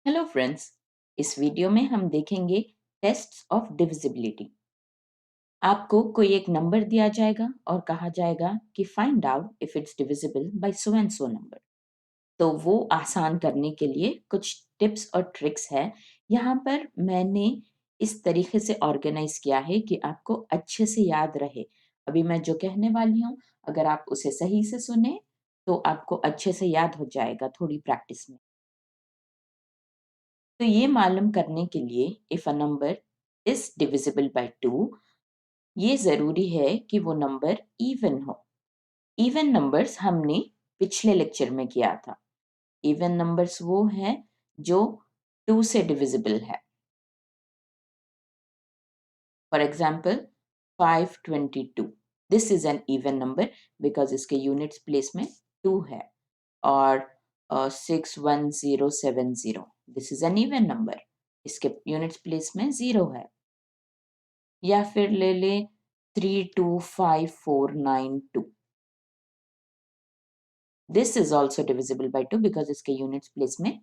Hello friends. इस video में हम देखेंगे टेस्ट्स ऑफ डिविजिबिलिटी। आपको कोई एक नंबर दिया जाएगा और कहा जाएगा कि find out if it's divisible by so and so number. तो वो आसान करने के लिए कुछ टिप्स और ट्रिक्स है। यहाँ पर मैंने इस तरीके से ऑर्गेनाइज किया है कि आपको अच्छे से याद रहे। अभी मैं जो कहने वाली हूँ, अगर आप उसे सही से सुने तो आपको अच्छे से याद हो जाएगा थोड़ी प्रैक्टिस में। तो ये मालूम करने के लिए if a number is divisible bye 2, ये जरूरी है कि वो नंबर इवन हो। इवन नंबर्स हमने पिछले लेक्चर में किया था। इवन नंबर्स वो हैं जो 2 से डिविजिबल है। For example 522, this is an even number because इसके यूनिट्स प्लेस में 2 है। और 61070, this is an even number, इसके यूनिट्स प्लेस में 0 है। या फिर ले ले 325492, this is also divisible by 2 because इसके यूनिट्स प्लेस में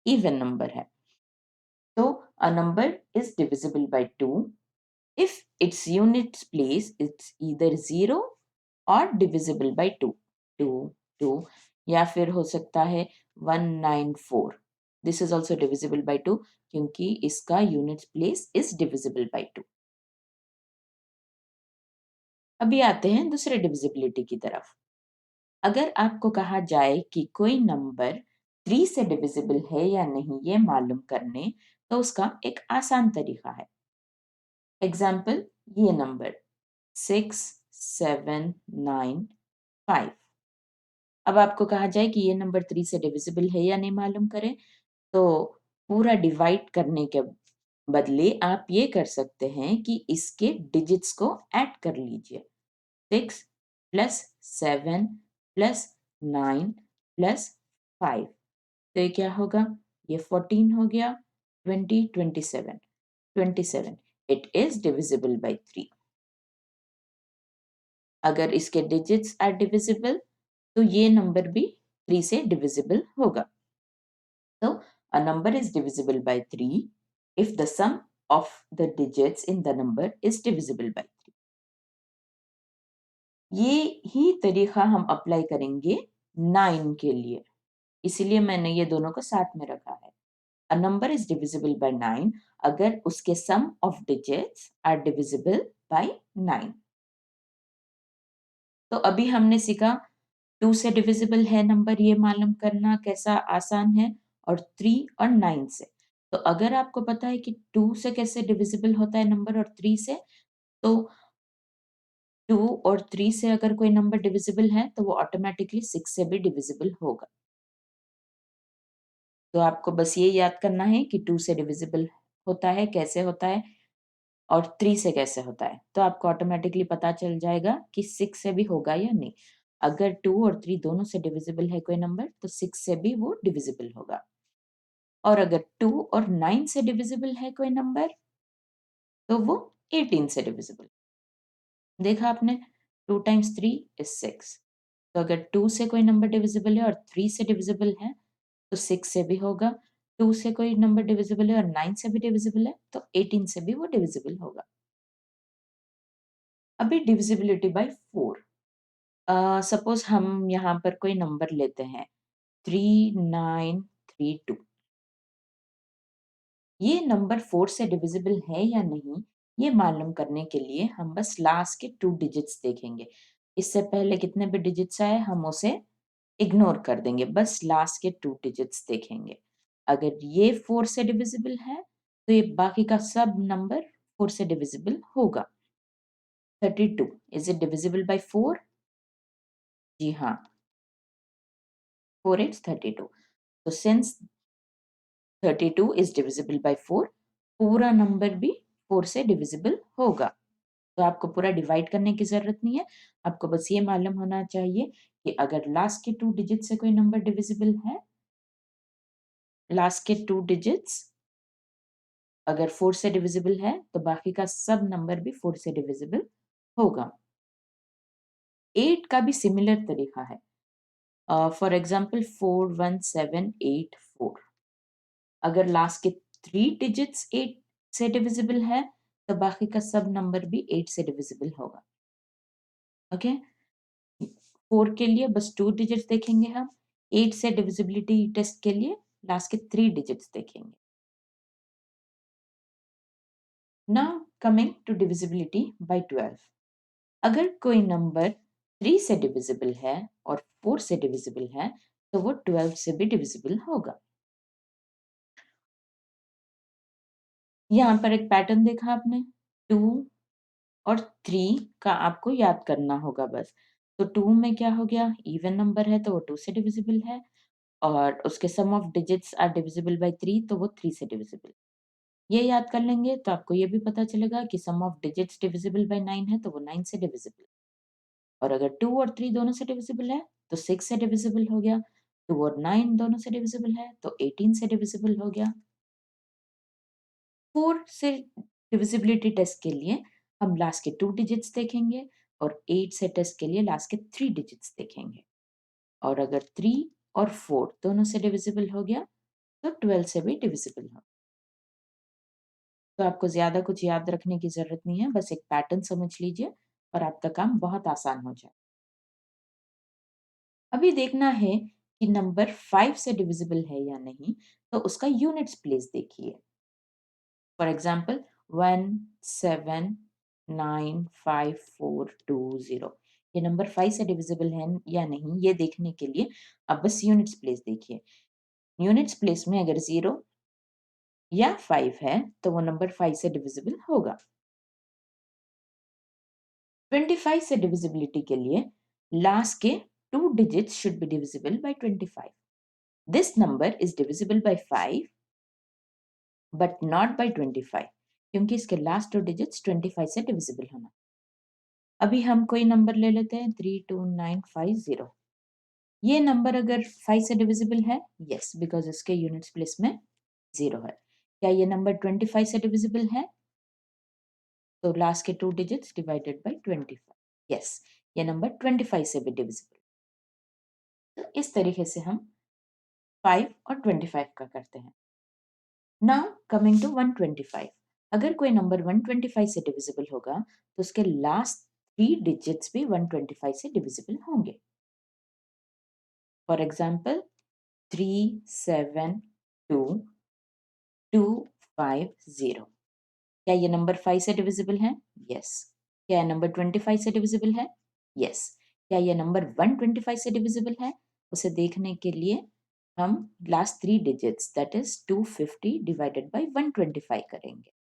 इवन नंबर है। तो अ number is divisible bye 2 if its units place it's either 0 or divisible by 2, 2, 2, या फिर हो सकता है 194, this is also divisible by 2 क्योंकि इसका units place is divisible by 2। अभी आते हैं दूसरे डिविजिबिलिटी की तरफ। अगर आपको कहा जाए कि कोई नंबर 3 से डिविजिबल है या नहीं ये मालूम करने, तो उसका एक आसान तरीका है। एग्जाम्पल, ये नंबर 6795। अब आपको कहा जाए कि ये नंबर 3 से डिविजिबल है या नहीं मालूम करें, तो पूरा डिवाइड करने के बदले आप ये कर सकते हैं कि इसके डिजिट्स को ऐड कर लीजिए। 6 प्लस 7 प्लस 9 प्लस 5, तो ये क्या होगा? ये 14 हो गया। 20, 27, 27, इट इज डिविजिबल बाय 3। अगर इसके डिजिट्स आर डिविजिबल तो ये नंबर भी 3 से डिविजिबल होगा। तो अ number is divisible by 3 if the sum of the digits in the number is divisible by 3। ये ही तरीका हम अप्लाई करेंगे 9 के लिए, इसीलिए मैंने ये दोनों को साथ में रखा है। A number is divisible by 9 अगर उसके sum of digits are divisible by 9। तो अभी हमने सीखा 2 से डिविजिबल है नंबर ये मालूम करना कैसा आसान है, और 3 और 9 से। तो अगर आपको पता है कि 2 से कैसे डिविजिबल होता है नंबर और 3 से, तो 2 और 3 से अगर कोई नंबर डिविजिबल है तो वो ऑटोमेटिकली 6 से भी डिविजिबल होगा। तो आपको बस ये याद करना है कि 2 से डिविजिबल होता है, कैसे होता है, और 3 से कैसे होता है। तो आपको ऑटोमेटिकली पता चल जाएगा कि 6 से भी होगा या नहीं। अगर 2 और 3 दोनों से डिविजिबल है कोई नंबर, तो 6 से भी वो डिविजिबल होगा। और अगर 2 और 9 से डिविजिबल है कोई नंबर, तो वो 18 से डिविजिबल। देखा आपने, 2 टाइम्स 3 इज 6। तो अगर 2 से कोई नंबर डिविजिबल है और 3 से डिविजिबल है, तो 6 से भी होगा। 2 से कोई नंबर डिविजिबल है और 9 से भी डिविजिबल है, तो 18 से भी वो डिविजिबल होगा। अभी डिविजिबिलिटी बाय 4। सपोज हम यहाँ पर कोई नंबर लेते हैं 3932। ये नंबर 4 से डिविजिबल है या नहीं ये मालूम करने के लिए हम बस लास्ट के 2 डिजिट्स देखेंगे। इससे पहले कितने भी डिजिट्स आए हम उसे इग्नोर कर देंगे, बस लास्ट के 2 डिजिट्स देखेंगे। अगर ये 4 से डिविजिबल है तो ये बाकी का सब नंबर 4 से डिविजिबल होगा। 32, इज इट डिविजिबल बाय 4? जी हाँ, 4 इट्स 32। तो सिंस 32 is divisible by 4, पूरा नंबर भी 4 से डिविजिबल होगा। तो आपको पूरा डिवाइड करने की जरूरत नहीं है, आपको बस ये मालूम होना चाहिए कि अगर लास्ट के 2 डिजिट से कोई नंबर डिविजिबल है, लास्ट के 2 डिजिट्स अगर 4 से डिविजिबल है तो बाकी का सब नंबर भी 4 से डिविजिबल होगा। 8 का भी सिमिलर तरीका है। For example 41784। अगर लास्ट के 3 डिजिट्स 8 से डिविजिबल है, तो बाकी का सब नंबर भी 8 से डिविजिबल होगा। ओके? 4 के लिए बस 2 डिजिट्स देखेंगे हम, 8 से डिविजिबिलिटी टेस्ट के लिए लास्ट के 3 डिजिट्स देखेंगे। Now coming to divisibility by 12। अगर कोई नंबर 3 से डिविजिबल है और 4 से डिविजिबल है, तो वो 12 से भी डिविजिबल होगा। यहाँ पर एक पैटर्न देखा आपने, 2 और 3 का आपको याद करना होगा बस। तो 2 में क्या हो गया, इवन नंबर है तो वो 2 से डिविजिबल है, और उसके sum of digits are divisible by 3, तो वो 3 से डिविजिबल। ये याद कर लेंगे तो आपको ये भी पता चलेगा कि सम ऑफ डिजिट्स डिविजिबल बाय 9 है, तो वो 9 से डिविजिबल। और अगर 2 और 3 दोनों से डिविजिबल है, तो 6 से डिविजिबल हो गया। 2 और 9 दोनों से डिविजिबल है, तो 18 से डिविजिबल हो गया। 4 से डिविजिबिलिटी टेस्ट के लिए हम लास्ट के 2 डिजिट्स देखेंगे, और 8 से टेस्ट के लिए लास्ट के 3 डिजिट्स देखेंगे। और अगर 3 और 4 दोनों से डिविजिबल हो गया, तो 12 से भी डिविजिबल हो। तो आपको ज़्यादा कुछ याद रखने की ज़रूरत नहीं है, बस एक पैटर्न समझ लीजिए और आपका काम बहुत आसान हो जाए। अभी देखना है कि नंबर 5 से डिविजिबल है या नहीं, तो उसका यूनिट्स प्लेस देखिए। For example 1, 7, 9, 5, 4, 2, 0। ये नंबर 5 से डिविजिबल है या नहीं, ये देखने के लिए आप बस यूनिट्स प्लेस देखिए। यूनिट्स प्लेस में अगर 0 या 5 है, तो वो नंबर 5 से डिविजिबल होगा। 25 से डिविजिबिलिटी के लिए लास्ट के 2 digits should be divisible by 25. This number is divisible by 5 but not by 25, क्योंकि इसके लास्ट 2 digits 25 से डिविजिबल होना। अभी हम कोई नंबर ले लेते हैं 32950। ये नंबर अगर 5 से डिविजिबल है, यस, बिकॉज इसके यूनिट्स प्लेस में 0 है। क्या ये नंबर 25 से डिविजिबल है? तो लास्ट के 2 digits डिवाइडेड बाय 25, यस, ये नंबर 25 से भी डिविजिबल। तो इस तरीके से हम 5 और 25 का करते हैं। Now coming to 125। अगर कोई नंबर 125 से डिविजिबल होगा, तो उसके लास्ट 3 डिजिट्स भी 125 से डिविजिबल होंगे। For example 372250। क्या ये नंबर 5 से डिविजिबल है? यस। क्या ये नंबर 25 से डिविजिबल है? यस। क्या ये नंबर 125 से डिविजिबल है? उसे देखने के लिए हम last 3 digits that is 250 divided by 125 करेंगे,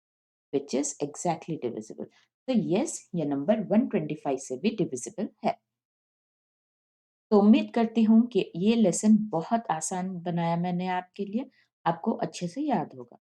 which is exactly divisible. तो yes, ये नंबर 125 से भी डिविजिबल है। तो उम्मीद करती हूँ कि ये लेसन बहुत आसान बनाया मैंने आपके लिए, आपको अच्छे से याद होगा।